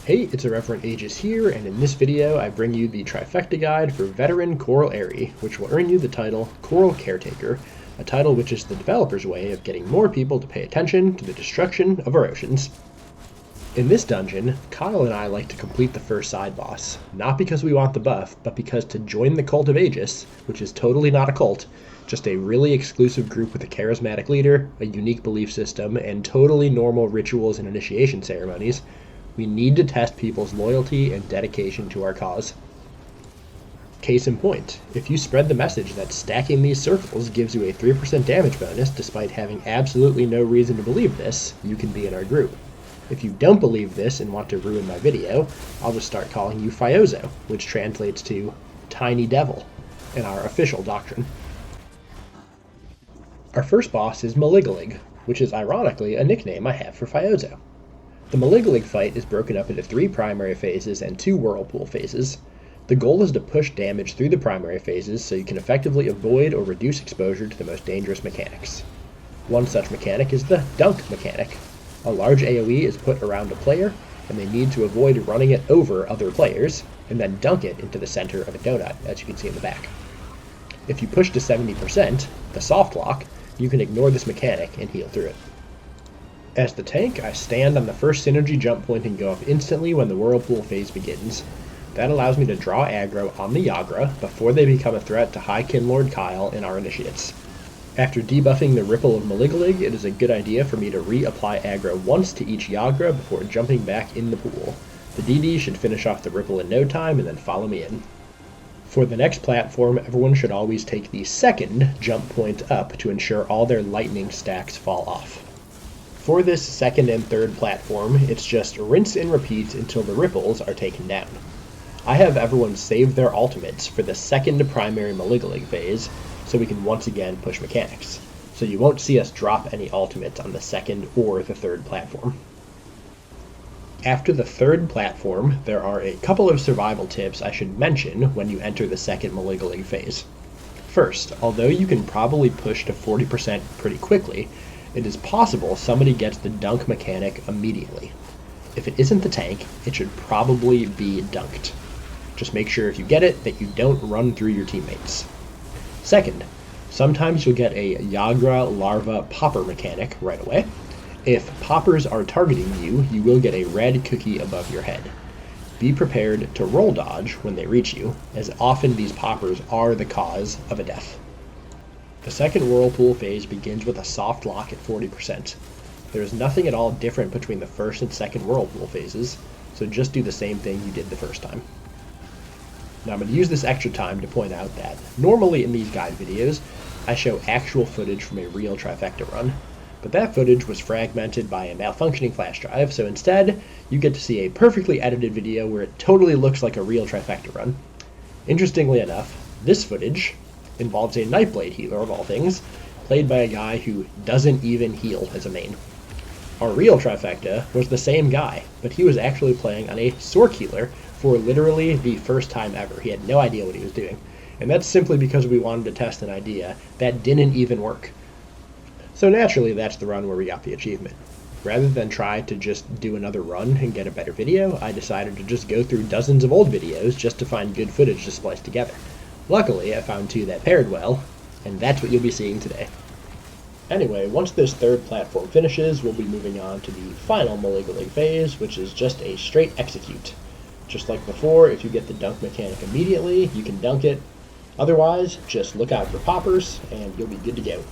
Hey, it's Irreverent Aegis here, and in this video I bring you the Trifecta guide for veteran Coral Aerie, which will earn you the title Coral Caretaker, a title which is the developer's way of getting more people to pay attention to the destruction of our oceans. In this dungeon, Kyle and I like to complete the first side boss, not because we want the buff, but because to join the Cult of Aegis, which is totally not a cult, just a really exclusive group with a charismatic leader, a unique belief system, and totally normal rituals and initiation ceremonies, we need to test people's loyalty and dedication to our cause. Case in point, if you spread the message that stacking these circles gives you a 3% damage bonus despite having absolutely no reason to believe this, you can be in our group. If you don't believe this and want to ruin my video, I'll just start calling you Phyozo, which translates to Tiny Devil in our official doctrine. Our first boss is Maligalig, which is ironically a nickname I have for Phyozo. The Maligalig fight is broken up into 3 primary phases and 2 whirlpool phases. The goal is to push damage through the primary phases so you can effectively avoid or reduce exposure to the most dangerous mechanics. One such mechanic is the dunk mechanic. A large AoE is put around a player, and they need to avoid running it over other players, and then dunk it into the center of a donut, as you can see in the back. If you push to 70%, the soft lock, you can ignore this mechanic and heal through it. As the tank, I stand on the first synergy jump point and go up instantly when the whirlpool phase begins. That allows me to draw aggro on the Yagra before they become a threat to High Kinlord Kyle in our initiates. After debuffing the Ripple of Maligalig, it is a good idea for me to reapply aggro once to each Yagra before jumping back in the pool. The DD should finish off the Ripple in no time and then follow me in. For the next platform, everyone should always take the second jump point up to ensure all their lightning stacks fall off. For this second and third platform, it's just rinse and repeat until the ripples are taken down. I have everyone save their ultimates for the second primary Maligalig phase, so we can once again push mechanics. So you won't see us drop any ultimates on the second or the third platform. After the third platform, there are a couple of survival tips I should mention when you enter the second Maligalig phase. First, although you can probably push to 40% pretty quickly, it is possible somebody gets the dunk mechanic immediately. If it isn't the tank, it should probably be dunked. Just make sure if you get it that you don't run through your teammates. Second, sometimes you'll get a Yagra larva popper mechanic right away. If poppers are targeting you, you will get a red cookie above your head. Be prepared to roll dodge when they reach you, as often these poppers are the cause of a death. The second whirlpool phase begins with a soft lock at 40%. There is nothing at all different between the first and second whirlpool phases, so just do the same thing you did the first time. Now I'm going to use this extra time to point out that normally in these guide videos, I show actual footage from a real Trifecta run, but that footage was fragmented by a malfunctioning flash drive, so instead you get to see a perfectly edited video where it totally looks like a real Trifecta run. Interestingly enough, this footage involves a Nightblade healer of all things, played by a guy who doesn't even heal as a main. Our real Trifecta was the same guy, but he was actually playing on a Sorc healer for literally the first time ever. He had no idea what he was doing, and that's simply because we wanted to test an idea that didn't even work. So naturally that's the run where we got the achievement. Rather than try to just do another run and get a better video, I decided to just go through dozens of old videos just to find good footage to splice together. Luckily, I found 2 that paired well, and that's what you'll be seeing today. Anyway, once this third platform finishes, we'll be moving on to the final Maligalig phase, which is just a straight execute. Just like before, if you get the dunk mechanic immediately, you can dunk it. Otherwise, just look out for poppers, and you'll be good to go.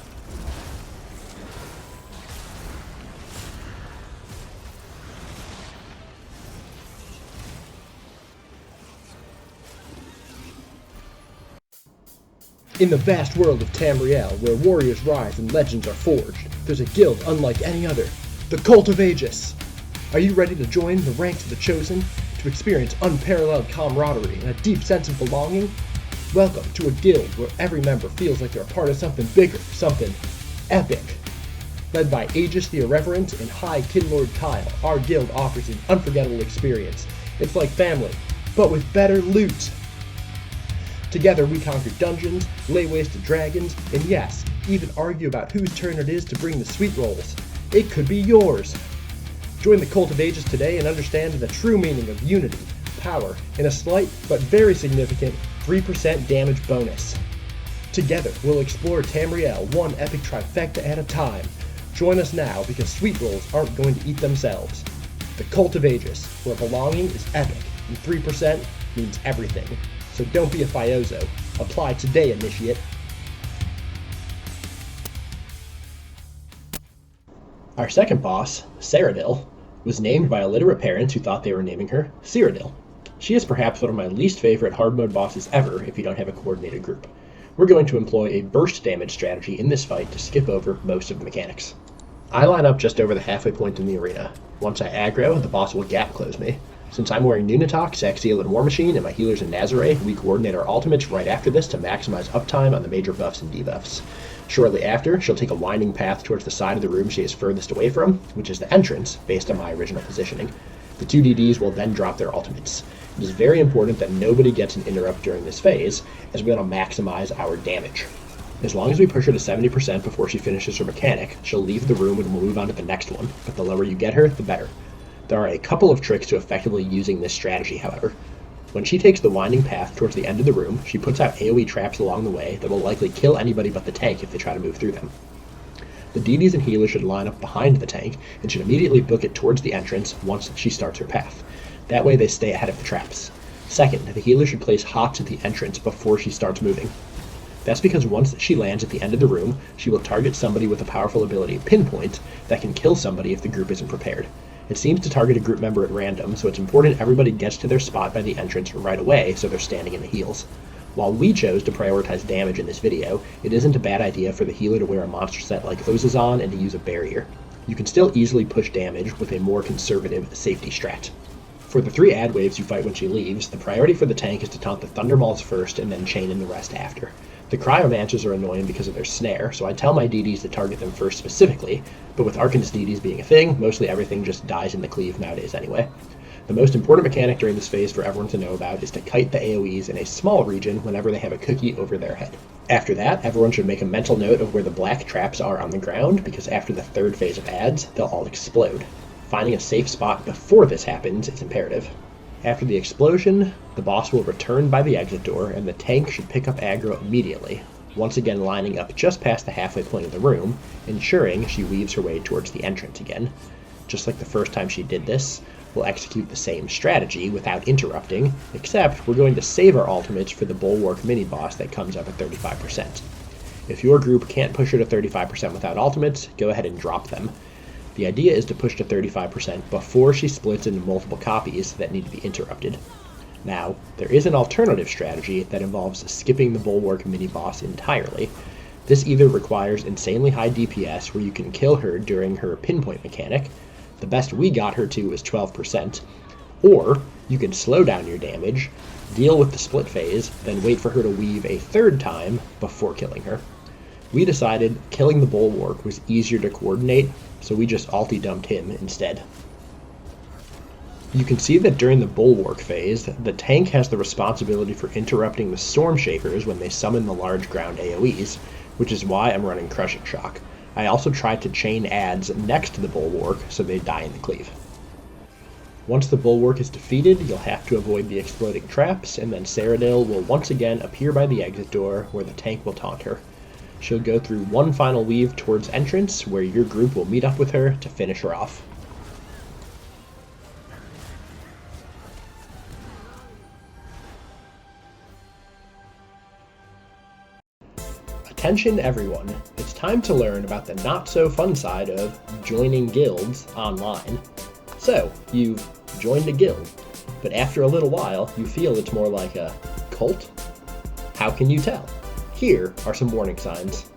In the vast world of Tamriel, where warriors rise and legends are forged, there's a guild unlike any other, the Cult of Aegis. Are you ready to join the ranks of the chosen, to experience unparalleled camaraderie and a deep sense of belonging? Welcome to a guild where every member feels like they're a part of something bigger, something epic. Led by Aegis the Irreverent and High Kinlord Kyle, our guild offers an unforgettable experience. It's like family, but with better loot. Together we conquer dungeons, lay waste to dragons, and yes, even argue about whose turn it is to bring the sweet rolls. It could be yours. Join the Cult of Aegis today and understand the true meaning of unity, power, and a slight but very significant 3% damage bonus. Together, we'll explore Tamriel one epic trifecta at a time. Join us now because sweet rolls aren't going to eat themselves. The Cult of Aegis, where belonging is epic, and 3% means everything. So don't be a Phyozo. Apply today, Initiate. Our second boss, Sarydil, was named by illiterate parents who thought they were naming her Sarydil. She is perhaps one of my least favorite hard mode bosses ever if you don't have a coordinated group. We're going to employ a burst damage strategy in this fight to skip over most of the mechanics. I line up just over the halfway point in the arena. Once I aggro, the boss will gap close me. Since I'm wearing Nunatok, Saxiel, and War Machine, and my healers in Nazare, we coordinate our ultimates right after this to maximize uptime on the major buffs and debuffs. Shortly after, she'll take a winding path towards the side of the room she is furthest away from, which is the entrance, based on my original positioning. The two DDs will then drop their ultimates. It is very important that nobody gets an interrupt during this phase, as we want to maximize our damage. As long as we push her to 70% before she finishes her mechanic, she'll leave the room and we'll move on to the next one, but the lower you get her, the better. There are a couple of tricks to effectively using this strategy, however. When she takes the winding path towards the end of the room, she puts out AoE traps along the way that will likely kill anybody but the tank if they try to move through them. The DDs and healers should line up behind the tank and should immediately book it towards the entrance once she starts her path. That way they stay ahead of the traps. Second, the healer should place hots at the entrance before she starts moving. That's because once she lands at the end of the room, she will target somebody with a powerful ability Pinpoint that can kill somebody if the group isn't prepared. It seems to target a group member at random, so it's important everybody gets to their spot by the entrance right away so they're standing in the heals. While we chose to prioritize damage in this video, it isn't a bad idea for the healer to wear a monster set like Ozazon and to use a barrier. You can still easily push damage with a more conservative safety strat. For the 3 ad waves you fight when she leaves, the priority for the tank is to taunt the Thundermauls first and then chain in the rest after. The Cryomancers are annoying because of their snare, so I tell my DDs to target them first specifically, but with Arcanist DDs being a thing, mostly everything just dies in the cleave nowadays anyway. The most important mechanic during this phase for everyone to know about is to kite the AoEs in a small region whenever they have a cookie over their head. After that, everyone should make a mental note of where the black traps are on the ground, because after the third phase of ads, they'll all explode. Finding a safe spot before this happens is imperative. After the explosion, the boss will return by the exit door, and the tank should pick up aggro immediately, once again lining up just past the halfway point of the room, ensuring she weaves her way towards the entrance again. Just like the first time she did this, we'll execute the same strategy without interrupting, except we're going to save our ultimates for the Bulwark mini-boss that comes up at 35%. If your group can't push her to 35% without ultimates, go ahead and drop them. The idea is to push to 35% before she splits into multiple copies that need to be interrupted. Now, there is an alternative strategy that involves skipping the Bulwark mini-boss entirely. This either requires insanely high DPS where you can kill her during her pinpoint mechanic, the best we got her to is 12%, or you can slow down your damage, deal with the split phase, then wait for her to weave a third time before killing her. We decided killing the Bulwark was easier to coordinate, so we just ulti-dumped him instead. You can see that during the Bulwark phase, the tank has the responsibility for interrupting the Storm Shakers when they summon the large ground AoEs, which is why I'm running Crushing Shock. I also tried to chain ads next to the Bulwark so they die in the cleave. Once the Bulwark is defeated, you'll have to avoid the exploding traps, and then Sarydil will once again appear by the exit door where the tank will taunt her. She'll go through one final weave towards entrance, where your group will meet up with her to finish her off. Attention everyone, it's time to learn about the not-so-fun side of joining guilds online. So, you've joined a guild, but after a little while, you feel it's more like a cult? How can you tell? Here are some warning signs.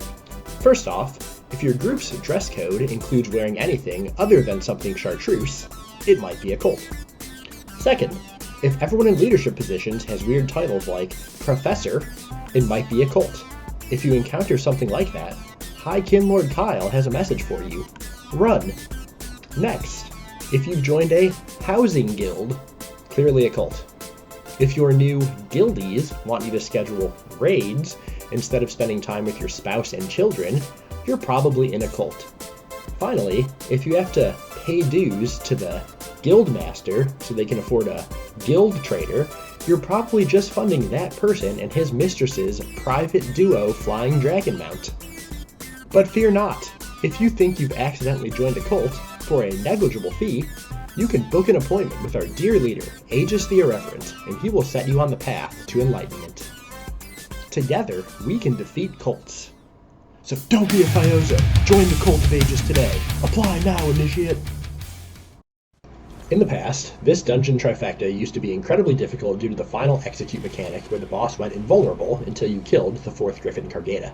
First off, if your group's dress code includes wearing anything other than something chartreuse, it might be a cult. Second, if everyone in leadership positions has weird titles like Professor, it might be a cult. If you encounter something like that, High Kinlord Kyle has a message for you. Run. Next, if you've joined a housing guild, clearly a cult. If your new guildies want you to schedule raids instead of spending time with your spouse and children, you're probably in a cult. Finally, if you have to pay dues to the guild master so they can afford a guild trader, you're probably just funding that person and his mistress's private duo flying dragon mount. But fear not, if you think you've accidentally joined a cult for a negligible fee, you can book an appointment with our dear leader, Aegis the Irreverent, and he will set you on the path to enlightenment. Together, we can defeat cults. So don't be a Phyozo. Join the Cult of Aegis today. Apply now, initiate. In the past, this dungeon trifecta used to be incredibly difficult due to the final execute mechanic where the boss went invulnerable until you killed the 4th Griffin Kargaeda.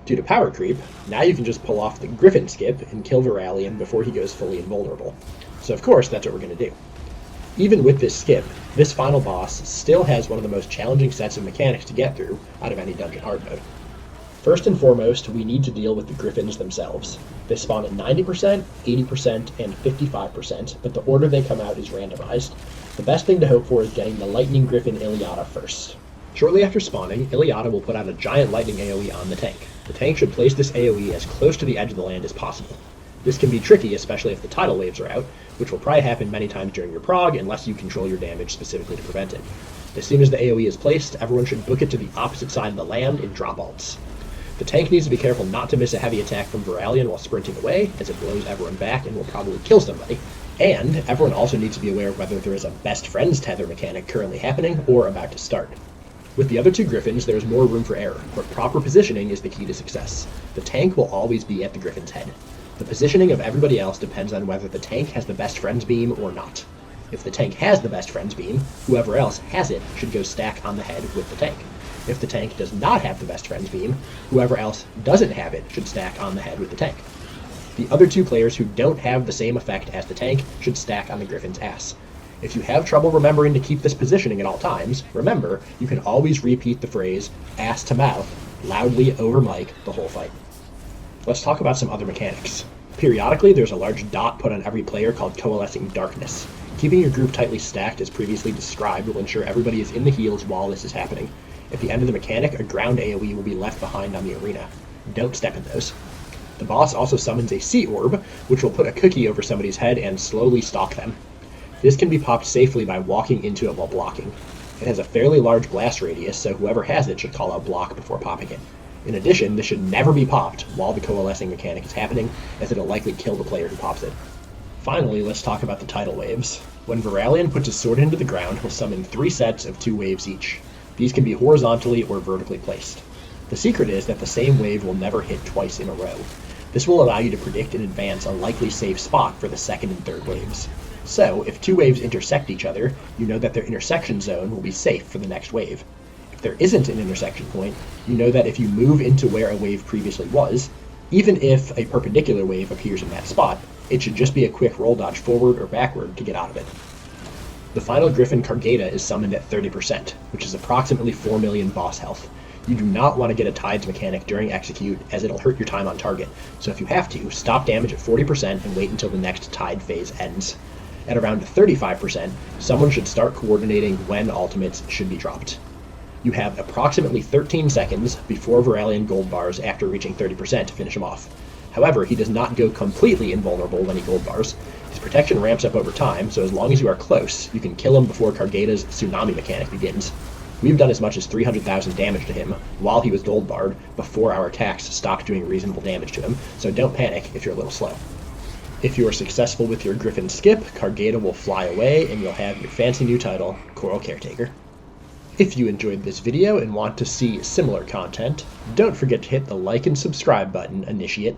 Due to power creep, now you can just pull off the Griffin Skip and kill Varallion before he goes fully invulnerable. So of course that's what we're going to do. Even with this skip, this final boss still has one of the most challenging sets of mechanics to get through out of any dungeon hard mode. First and foremost, we need to deal with the Griffins themselves. They spawn at 90%, 80%, and 55%, but the order they come out is randomized. The best thing to hope for is getting the Lightning Griffin Iliada first. Shortly after spawning, Iliada will put out a giant lightning AoE on the tank. The tank should place this AoE as close to the edge of the land as possible. This can be tricky, especially if the tidal waves are out, which will probably happen many times during your prog unless you control your damage specifically to prevent it. As soon as the AoE is placed, everyone should book it to the opposite side of the land and drop alts. The tank needs to be careful not to miss a heavy attack from Varallion while sprinting away, as it blows everyone back and will probably kill somebody. And everyone also needs to be aware of whether there is a best friends tether mechanic currently happening or about to start. With the other two Griffins, there is more room for error, but proper positioning is the key to success. The tank will always be at the Griffin's head. The positioning of everybody else depends on whether the tank has the best friends beam or not. If the tank has the best friends beam, whoever else has it should go stack on the head with the tank. If the tank does not have the best friends beam, whoever else doesn't have it should stack on the head with the tank. The other two players who don't have the same effect as the tank should stack on the Griffin's ass. If you have trouble remembering to keep this positioning at all times, remember, you can always repeat the phrase, ass to mouth, loudly over mic the whole fight. Let's talk about some other mechanics. Periodically, there's a large dot put on every player called Coalescing Darkness. Keeping your group tightly stacked as previously described will ensure everybody is in the heals while this is happening. At the end of the mechanic, a ground AoE will be left behind on the arena. Don't step in those. The boss also summons a sea orb, which will put a cookie over somebody's head and slowly stalk them. This can be popped safely by walking into it while blocking. It has a fairly large blast radius, so whoever has it should call out block before popping it. In addition, this should never be popped while the coalescing mechanic is happening, as it'll likely kill the player who pops it. Finally, let's talk about the tidal waves. When Varallion puts his sword into the ground, he'll summon 3 sets of 2 waves each. These can be horizontally or vertically placed. The secret is that the same wave will never hit twice in a row. This will allow you to predict in advance a likely safe spot for the second and third waves. So, if 2 waves intersect each other, you know that their intersection zone will be safe for the next wave. If there isn't an intersection point, you know that if you move into where a wave previously was, even if a perpendicular wave appears in that spot, it should just be a quick roll dodge forward or backward to get out of it. The final Griffin Kargaeda is summoned at 30%, which is approximately 4 million boss health. You do not want to get a Tides mechanic during execute, as it'll hurt your time on target, so if you have to, stop damage at 40% and wait until the next Tide phase ends. At around 35%, someone should start coordinating when ultimates should be dropped. You have approximately 13 seconds before Varallion gold bars after reaching 30% to finish him off. However, he does not go completely invulnerable when he gold bars. His protection ramps up over time, so as long as you are close, you can kill him before Kargaeda's tsunami mechanic begins. We've done as much as 300,000 damage to him while he was gold barred before our attacks stopped doing reasonable damage to him, so don't panic if you're a little slow. If you are successful with your Griffin Skip, Kargaeda will fly away and you'll have your fancy new title, Coral Caretaker. If you enjoyed this video and want to see similar content, don't forget to hit the like and subscribe button, Initiate.